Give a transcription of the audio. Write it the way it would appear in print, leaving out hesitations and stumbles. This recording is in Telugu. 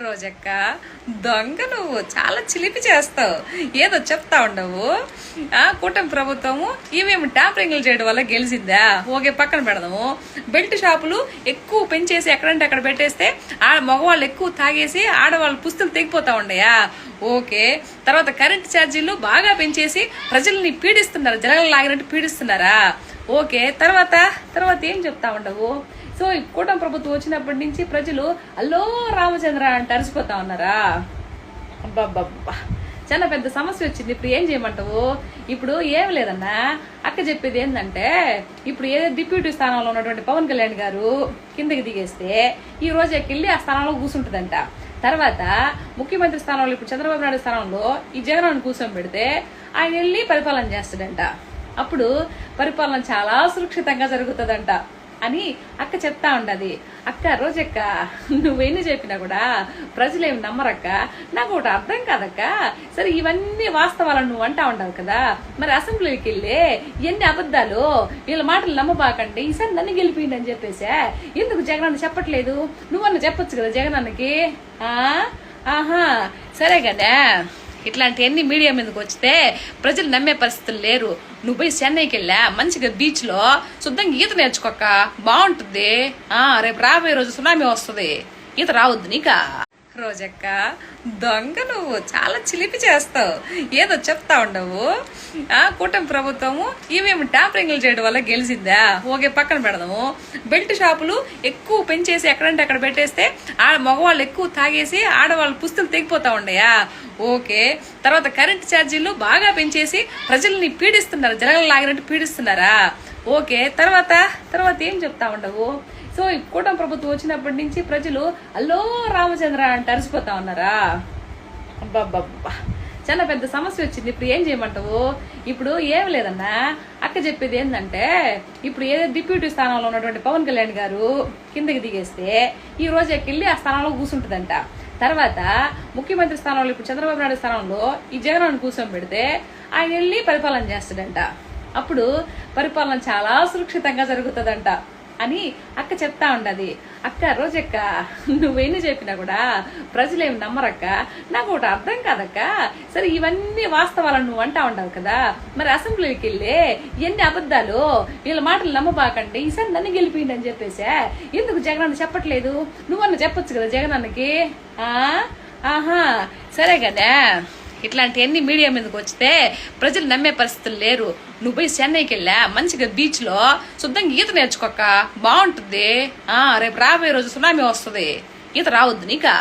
రోజక్క దొంగ నువ్వు చాలా చిలిపి చేస్తావు. ఏదో చెప్తా ఉండవు. కూటమి ప్రభుత్వము ఇవేమి ట్యాంపరింగ్లు చేయడం వల్ల గెలిచిందా? ఓకే, పక్కన పెడదాము. బెల్ట్ షాపులు ఎక్కువ పెంచేసి ఎక్కడంటే అక్కడ పెట్టేస్తే మగవాళ్ళు ఎక్కువ తాగేసి ఆడవాళ్ళు పుస్తులు తెగిపోతా ఉండయా? ఓకే. తర్వాత కరెంట్ ఛార్జీలు బాగా పెంచేసి ప్రజల్ని పీడిస్తున్నారు, జలగలు లాగినట్టు పీడిస్తున్నారా? ఓకే. తర్వాత ఏం చెప్తా ఉండవు. సో ఈ కూటమి ప్రభుత్వం వచ్చినప్పటి నుంచి ప్రజలు అల్లో రామచంద్ర అంటే అరిసిపోతా ఉన్నారా? అబ్బాబ్బా, చాలా పెద్ద సమస్య వచ్చింది. ఇప్పుడు ఏం చేయమంటావు? ఇప్పుడు ఏం లేదన్నా, అక్క చెప్పేది ఏంటంటే, ఇప్పుడు ఏదో డిప్యూటీ స్థానంలో ఉన్నటువంటి పవన్ కళ్యాణ్ గారు కిందకి దిగేస్తే ఈ రోజు ఎక్కిళ్ళి ఆ స్థానంలో కూర్చుంటుందంట. తర్వాత ముఖ్యమంత్రి స్థానంలో ఇప్పుడు చంద్రబాబు నాయుడు స్థానంలో ఈ జగన్ కూర్చొని పెడితే ఆయన వెళ్ళి పరిపాలన చేస్తాడంట. అప్పుడు పరిపాలన చాలా సురక్షితంగా జరుగుతుందంట అని అక్క చెప్తా ఉండది. అక్క రోజక్క, నువ్వెన్ని చెప్పినా కూడా ప్రజలేమి నమ్మరక్క. నాకు ఒకటి అర్థం కాదక్క. సరే, ఇవన్నీ వాస్తవాలను నువ్వు అంటా ఉండవు కదా, మరి అసెంబ్లీకి వెళ్ళి ఎన్ని అబద్ధాలు, వీళ్ళ మాటలు నమ్మబాకండి, ఈసారి నన్ను గెలిపిండి అని చెప్పేసా. ఎందుకు జగనన్న చెప్పట్లేదు? నువ్వన్న చెప్పొచ్చు కదా జగనన్నకి. ఆహా, సరే కదా. ఇట్లాంటివన్నీ మీడియా మీదకి వచ్చితే ప్రజలు నమ్మే పరిస్థితులు లేరు. నువ్వు పోయి చెన్నైకి వెళ్ళా, మంచిగా బీచ్ లో శుద్ధంగా ఈత నేర్చుకోక బాగుంటుంది. రేపు రాబోయే రోజు సునామీ వస్తుంది, ఈత రావద్దు నీకా? రోజక్క దొంగ నువ్వు చాలా చిలిపి చేస్తావు. ఏదో చెప్తా ఉండవు. కూటమి ప్రభుత్వము ఇవేమి ట్యాంపరింగ్లు చేయడం వల్ల గెలిచిందా? ఓకే, పక్కన పెడదాము. బెల్ట్ షాపులు ఎక్కువ పెంచేసి ఎక్కడంటే అక్కడ పెట్టేస్తే మగవాళ్ళు ఎక్కువ తాగేసి ఆడవాళ్ళు పుస్తులు తెగిపోతా ఉండయా? ఓకే. తర్వాత కరెంట్ ఛార్జీలు బాగా పెంచేసి ప్రజల్ని పీడిస్తున్నారు, జలగలు లాగినట్టు పీడిస్తున్నారా? ఓకే. తర్వాత ఏం చెప్తా ఉండవు. సో ఈ కూటమి ప్రభుత్వం వచ్చినప్పటి నుంచి ప్రజలు అల్లో రామచంద్ర అంటే అరిసిపోతా ఉన్నారా? అబ్బాబ్బా, చాలా పెద్ద సమస్య వచ్చింది. ఇప్పుడు ఏం చేయమంటావు? ఇప్పుడు ఏం లేదన్నా, అక్క చెప్పేది ఏంటంటే, ఇప్పుడు ఏదో డిప్యూటీ స్థానంలో ఉన్నటువంటి పవన్ కళ్యాణ్ గారు కిందకి దిగేస్తే ఈ రోజు ఎక్కిళ్ళి ఆ స్థానంలో కూర్చుంటుందంట. తర్వాత ముఖ్యమంత్రి స్థానంలో ఇప్పుడు చంద్రబాబు నాయుడు స్థానంలో ఈ జగన్ కూర్చొని పెడితే ఆయన వెళ్ళి పరిపాలన చేస్తాడంట. అప్పుడు పరిపాలన చాలా సురక్షితంగా జరుగుతుందంట అని అక్క చెప్తా ఉండది. అక్క రోజక్క, నువ్వెన్ని చెప్పినా కూడా ప్రజలేమి నమ్మరక్క. నాకు ఒకటి అర్థం కాదక్క. సరే, ఇవన్నీ వాస్తవాలను నువ్వు అంటా ఉండవు కదా, మరి అసెంబ్లీకి వెళ్ళి ఎన్ని అబద్ధాలు, వీళ్ళ మాటలు నమ్మబాకండి, ఈసారి నన్ను గెలిపిండి అని చెప్పేసా. ఎందుకు జగనన్న చెప్పట్లేదు? నువ్వన్న చెప్పొచ్చు కదా జగనన్నకి. ఆహా, సరే కదా. ఇట్లాంటివన్నీ మీడియా మీదకి వచ్చితే ప్రజలు నమ్మే పరిస్థితులు లేరు. నువ్వు పోయి చెన్నైకి వెళ్ళా, మంచిగా బీచ్ లో శుద్ధంగా ఈత నేర్చుకోక బాగుంటుంది. రేపు రాబోయే రోజు సునామీ వస్తుంది, ఈత రావద్దు నీకా?